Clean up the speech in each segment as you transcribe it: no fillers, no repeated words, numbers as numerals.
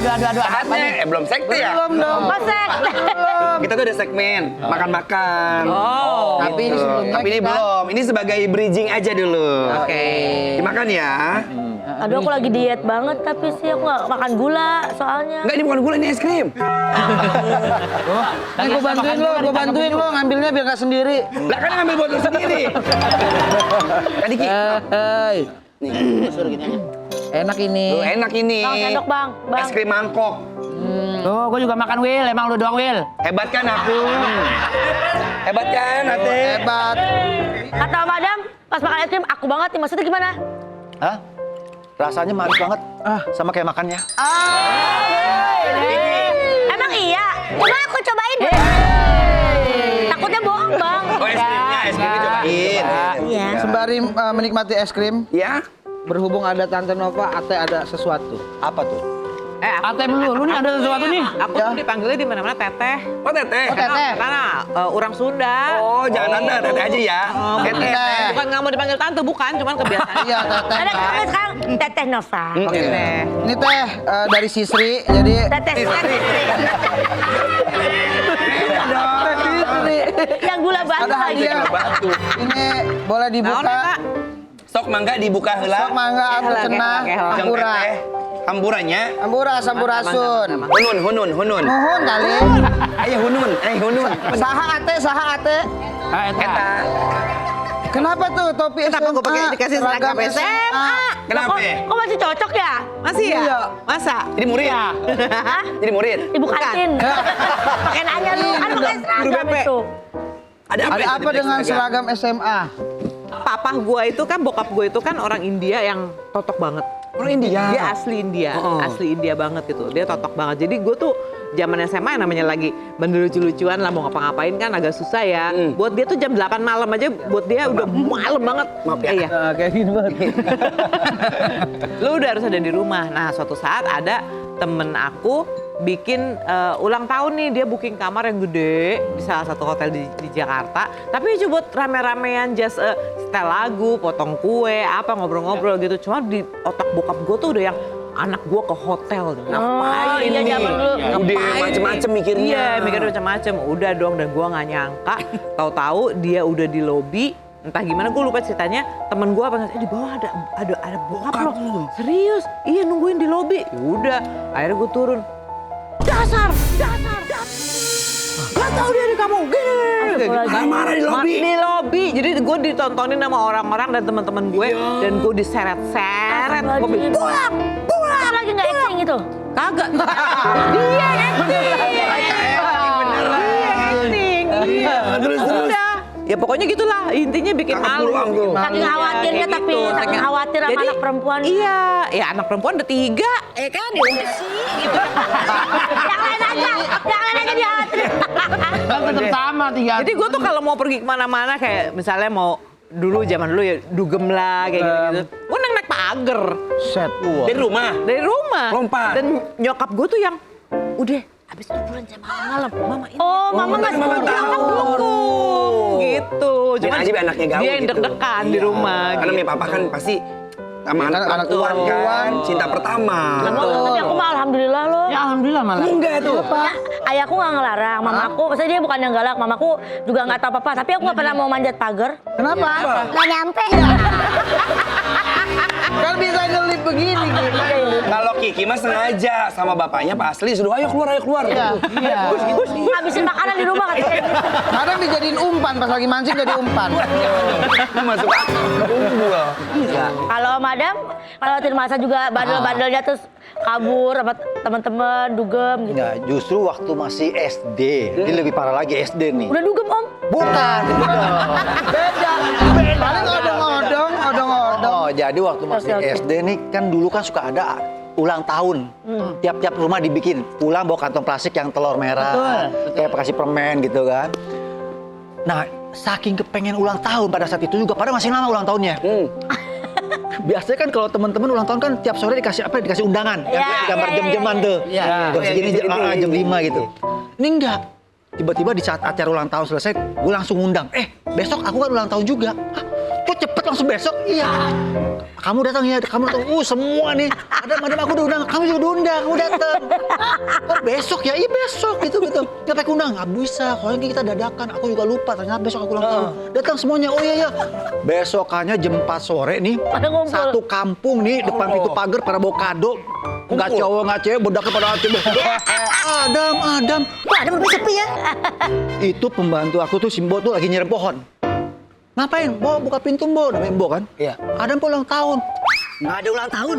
Saatnya, belum sekte ya? Belum dong. Pasek. Kita tuh ada segmen makan-makan. Oh. Tapi ini sebelumnya Tapi ini kita- belum. Ini sebagai bridging aja dulu. Oke. Dimakan ya. Aduh aku lagi diet banget tapi sih aku nggak makan gula soalnya. Enggak, ini bukan gula, ini es krim. Nih gue bantuin lo ngambilnya biar gak sendiri. Lah kan ngambil buat lu sendiri. Tadi Ki. Hei. Enak ini. Tuh, enak ini. Bang, sendok, Bang. Bang. Es krim mangkok. Tuh, gue juga makan Will. Emang lu doang Will? Hebat kan aku? Hebat kan, Ate? Hebat. Kata Madam pas makan es krim aku banget nih, maksudnya gimana? Hah? Rasanya manis banget. Sama kayak makannya. Emang iya? Coba aku cobain. Takutnya bohong Bang. Oh, es krimnya cobain. Iya. Sembari menikmati es krim, Ya? berhubung ada Tante Nova, Ate ada sesuatu. Apa tuh? Ate dulu nih ada sesuatu nih. Aku tuh dipanggilnya di mana-mana teteh. Oh, Teteh. Karena orang Sunda. Oh, jangan Tante, Teteh aja ya. Teteh. Bukan nggak mau dipanggil tante, bukan, cuman kebiasaan. Iya, Teteh. Ada kami sekarang Teteh Nova. Oke teh. Ini teh dari Sisri, jadi Teteh Sisri. Yang gula batu ada lagi. hadiah. Ini boleh Naon dibuka. eta? Stok mangga dibuka heula. Sok mangga atau cenah, Keho. Jeung ampura. Teteh. Hamburannya. Ampurasun. Hunun. Nuhun kali. Ayo hunun. Saha ate. Eta. Kenapa tuh topi SMA? Kenapa gua pakai dikasih seragam SMA? Kenapa? Kok masih cocok ya? Masih ya? Iya. Masa? Jadi murid. Hah? Jadi murid. Ibu kantin. Pakai nanya lu, kan pakai seragam BP. itu. Ada apa dengan seragam SMA? Papa gua itu kan, bokap gua itu kan orang India yang totok banget. Orang India. Dia asli India, Oh. asli India banget gitu. Dia totok banget. Jadi gue tuh zaman SMA namanya lagi lucu-lucuan lah, mau ngapa-ngapain kan agak susah ya. Buat dia tuh jam 8 malam aja, buat dia udah malam banget. Maaf ya. Iya. Kayak gini banget. Lu udah harus ada di rumah. Nah suatu saat ada temen aku bikin ulang tahun nih, dia booking kamar yang gede di salah satu hotel di Jakarta. Tapi cuma buat rame-ramean, just setel lagu, potong kue, apa ngobrol-ngobrol gitu. Cuma di otak bokap gue tuh udah yang anak gue ke hotel. Ngapain iya, nih? zaman dulu. Udah macem-macem mikirnya. Iya, mikirnya macam-macam. Udah dong, dan gue nggak nyangka. Tahu-tahu dia udah di lobi. Entah gimana, gue lupa ceritanya. Temen gue apa di bawah ada bokap lo. Serius? Iya, nungguin di lobi. Udah, akhirnya gue turun. Dasar. Gak tau dia di kamu, gini. Marah-marah di lobi. Di lobi. Jadi gue ditontonin sama orang-orang dan teman-teman gue. Dan gue diseret-seret. Gue bilang, pulang. Lagi nggak acting itu? Kagak. Dia acting. Iya. Terus. Udah. Ya pokoknya gitulah, intinya bikin Kakak malu. pulang tuh. Saking Iya, khawatirnya kayak tapi gitu. saking khawatir sama Jadi, anak perempuan. Iya, ya anak perempuan ada 3. Kan ya udah sih gitu. Yang lain aja dikhawatir. Kan tetap sama 3. Jadi gue tuh kalau mau pergi kemana-mana kayak misalnya mau zaman dulu ya dugem lah kayak gitu. Gue naik pagar Set. Dari rumah. dari rumah. Lompat. Dan nyokap gue tuh yang udah habis itu pulang jam malam. Mama ini. Oh, mama nggak Mama setuju. tahu. Gitu. Biar aja biar anaknya gaul dia yang gitu. deg-degan di Iya. rumah. Karena gitu. mi papa kan pasti sama anak Anak perempuan kan, cinta pertama. Tapi aku mah alhamdulillah loh. Ya alhamdulillah malah. Enggak tuh. Ya, ayahku nggak ngelarang, mamaku, maksudnya dia bukan yang galak, mamaku juga nggak tahu apa-apa, tapi aku nggak pernah mau manjat pagar. Kenapa? Nggak nyampe. Kan bisa nyelip begini gitu. Kalau Kiki mah sengaja sama bapaknya Pak Asli suruh ayo keluar. Iya. Ngabisin makanan di rumah katanya. Kadang dijadiin umpan pas lagi mancing jadi umpan. Masuk kumpul. Kalau madam, kalau Tirmasa juga bandel-bandelnya terus kabur sama teman-teman, dugem gitu. Nah, justru waktu masih SD, ini lebih parah lagi SD nih. Udah dugem om? Bukan. Beda. Paling odong-odong. Oh, jadi waktu masih Oke. SD nih kan dulu kan suka ada ulang tahun. Tiap-tiap rumah dibikin. Pulang bawa kantong plastik yang telur merah. Kayak kasih permen gitu kan. Nah, saking kepengen ulang tahun pada saat itu juga, padahal masih lama ulang tahunnya. Biasanya kan kalau teman-teman ulang tahun kan tiap sore dikasih apa? Dikasih undangan, Iya, gambar iya, jam-jaman iya, tuh. iya. Jam segini, jam 5 gitu. Ini enggak. Tiba-tiba di saat acara ulang tahun selesai, gue langsung undang. Besok aku kan ulang tahun juga. Hah, kok cepet Tetap langsung besok. Iya. Kamu datang ya, kamu datang. Semua nih. Madam aku udah undang, kamu juga udah undang, kamu datang. Oh besok ya, iya besok gitu. Nggak pakai undang, nggak bisa. Soalnya kita dadakan, aku juga lupa. Ternyata besok aku ulang tahun. Datang semuanya, oh iya. Besokannya jam 4 sore nih, Pada ngumpul. satu kampung nih depan pintu pagar pada bawa kado. Nggak cowok, nggak cewek, bedaknya pada aceh. Adam. Wah, ada berbeda sepi ya. Itu pembantu aku tuh Simbo tuh lagi nyiram pohon. Ngapain? Bo, buka pintu Bo, namanya Bo kan? Iya. Adam ulang tahun. Nggak ada ulang tahun.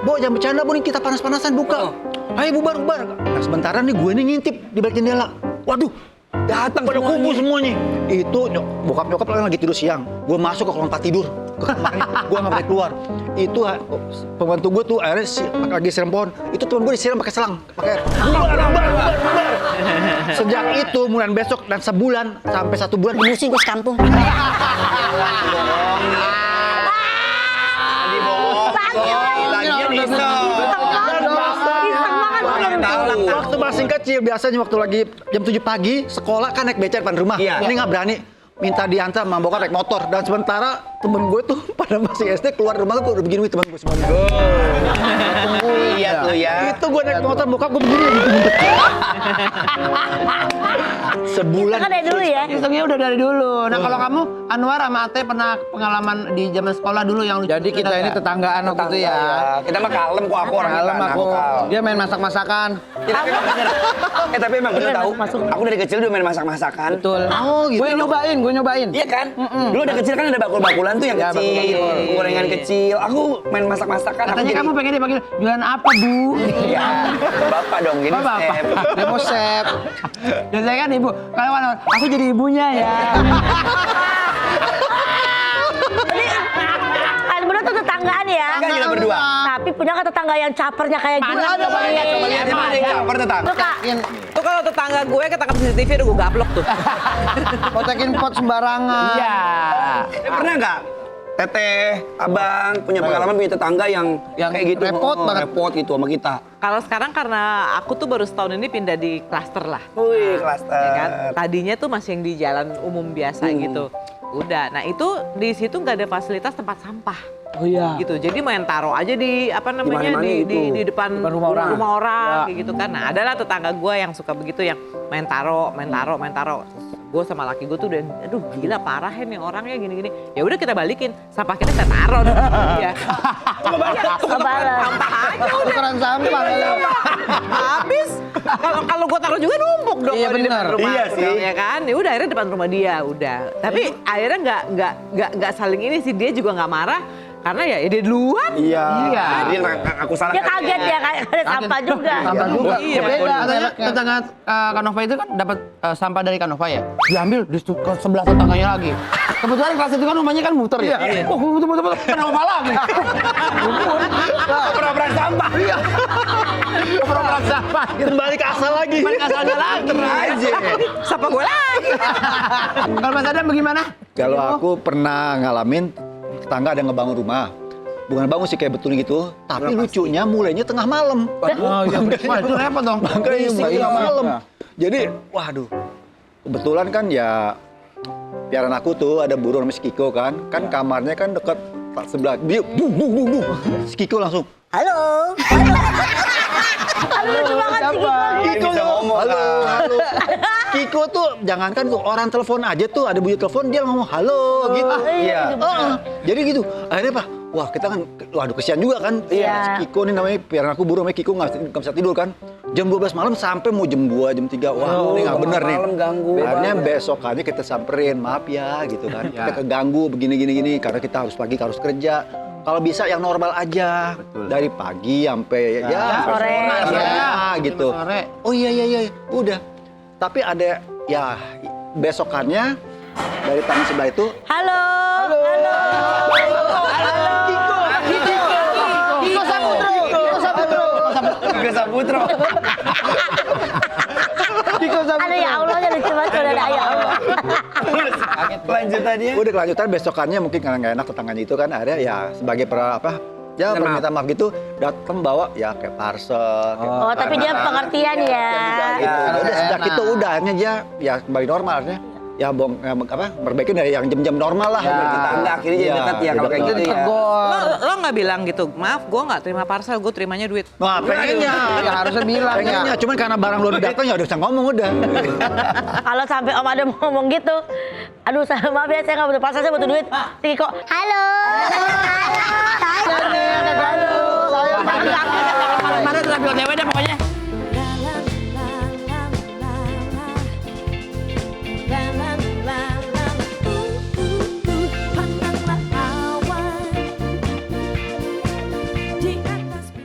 Bo, jangan bercanda Bo, nih kita panas-panasan buka. Ayo bubar. Nah sementara nih gue nih ngintip di balik jendela. Waduh, datang pada kumpul semuanya. Itu bokap nyokap lagi tidur siang. Gue masuk ke ruang tempat tidur. Ke kamarnya. Gue nggak boleh keluar. Itu pembantu gue tuh akhirnya lagi siram pohon. Itu teman gue disiram pakai selang, pakai air. Bubar. Sejak itu mulai besok dan sebulan sampai 1 bulan Musik gue sekampung. Lagian iseng. Waktu masih kecil biasanya waktu lagi jam 7 pagi sekolah kan naik beca depan rumah. Iya. Ini nggak berani minta diantar sama bokap naik motor dan sementara temen gue tuh pada masih SD keluar rumah tuh udah begini temen gue semuanya. Iya tuh ya. Itu gue naik motor bokap gue begini gitu. Sebulan. Kan dari dulu ya. Isengnya udah dari dulu. Nah kalau kamu Anwar sama Ate pernah pengalaman di zaman sekolah dulu yang lucu? Jadi kita ini tetanggaan waktu itu ya. Kita mah kalem kok aku orang Kalem aku. nakal. Dia main masak-masakan. Tapi emang bener tahu. Masuk. Aku dari kecil udah main masak-masakan. Betul. Oh gitu. Gue nyobain. Iya kan? Dulu ada kecil kan ada bakul-bakulan tuh yang Ya, kecil, betul. gorengan kecil. Aku main masak-masakan. aku Katanya jadi- kamu pengen dipanggil jualan apa Bu? Iya. Bapak dong, gini Bapak. chef. Demo chef. Dan saya kan ibu. Kalau Anwar, aku jadi ibunya ya. Kalian berdua tuh tetanggaan ya. Enggak kita berdua. Tapi punya kan tetangga yang capernya kayak Mana? Jules. Coba lihat, Coba lihat di mana yang caper tetang. Tuh Kak. Tuh kalau tetangga gue ketangkap CCTV udah gue gaplok tuh. Kotekin pot sembarangan. Iya. Pernah nggak? Teteh, abang punya pengalaman punya tetangga yang kayak gitu repot banget. repot gitu sama kita. Kalau sekarang karena aku tuh baru setahun ini pindah di klaster lah. Wih, klaster. Ya kan? Tadinya tuh masih yang di jalan umum biasa gitu. Udah, nah itu di situ nggak ada fasilitas tempat sampah. Oh iya. Gitu, jadi main taruh aja di apa namanya mana-mana di itu. depan Depan rumah orang. kayak gitu kan. Nah adalah tetangga gue yang suka begitu yang main taruh. Gue sama laki gue tuh udah, aduh gila parah ya nih orangnya gini-gini. Ya udah kita balikin, sampah kita taruh. Ya. Kebalas. Tukeran sampah. Habis kalau gue taruh juga numpuk dong Iya, kalau di depan bener. rumah Iya aku sih. dong, ya kan ya udah akhirnya depan rumah dia udah tapi akhirnya nggak saling ini sih dia juga nggak marah karena ya dia duluan. Iya. Iya. Jadi aku salah. Dia kaget ya, kayak ada sampah juga. Sampah juga. Iya, Beda. Katanya tetangga Kanova itu kan dapat sampah dari Kanova ya. Diambil di ke sebelah tetangganya lagi. Kebetulan kelas itu kan rumahnya kan muter ya. Oh, muter. Kanova lagi. Pernah sampah. Iya. Program sampah. Kembali ke asal lagi. Balik asalnya lagi. Aja. Siapa gue lagi? Kalau Mas Adam bagaimana? Kalau aku pernah ngalamin tetangga ada ngebangun rumah. Bukan bangun sih kayak betul gitu, tapi lucunya mulainya tengah malam. Oh iya, wah itu repot dong. Makanya tengah malam. Jadi, waduh. Kebetulan kan ya piaran aku tuh ada burung namanya si Kiko kan. Kan kamarnya kan dekat sebelah. Dia bung. Si Kiko langsung, Halo. Halo, lucu banget sih Kiko. Kiko bisa ngomong. halo. Kiko tuh jangankan tuh orang telepon aja tuh ada bunyi telepon dia ngomong halo gitu. Iya. Jadi gitu. Akhirnya apa? Wah kita kan, waduh kesian juga kan. Iya. Si Kiko nih namanya piaran aku burung namanya Kiko nggak bisa tidur kan. Jam 12 malam sampai mau jam 2, jam 3. Wah ini nggak bener nih. malam ganggu Akhirnya banget. besokannya kita samperin, maaf ya gitu kan. Kita keganggu begini karena kita harus pagi harus kerja. Kalau bisa yang normal aja. Dari pagi sampai ya sore. gitu. Sore. Oh iya, udah. Tapi ada ya besokannya dari taman sebelah itu Halo. Kiko Saputro. Kiko Saputro. Kiko Saputro. Aduh ya Allah, lucu banget kalau ada ya Allah. Lanjutannya. udah kelanjutan besokannya mungkin karena nggak enak tetangganya itu kan ada ya sebagai ya Minta permintaan maaf gitu datang bawa ya kayak parcel kayak Oh, tapi dia pengertian ya. gitu. Karena Udah sejak enak. itu udah akhirnya dia ya kembali normal akhirnya ya perbaikin dari yang jam-jam normal lah. Di tangga akhirnya jadi dekat ya kalau kayak gitu ya. Lo nggak bilang gitu, maaf gue nggak terima parcel, gue terimanya duit. Wah, pengennya. Ya harusnya bilang ya. Pengennya, cuman karena barang lo datang ya udah bisa ngomong udah. Kalau sampai Om Adam ngomong gitu, aduh maaf ya saya nggak butuh parcel, saya butuh duit. Tiko, halo.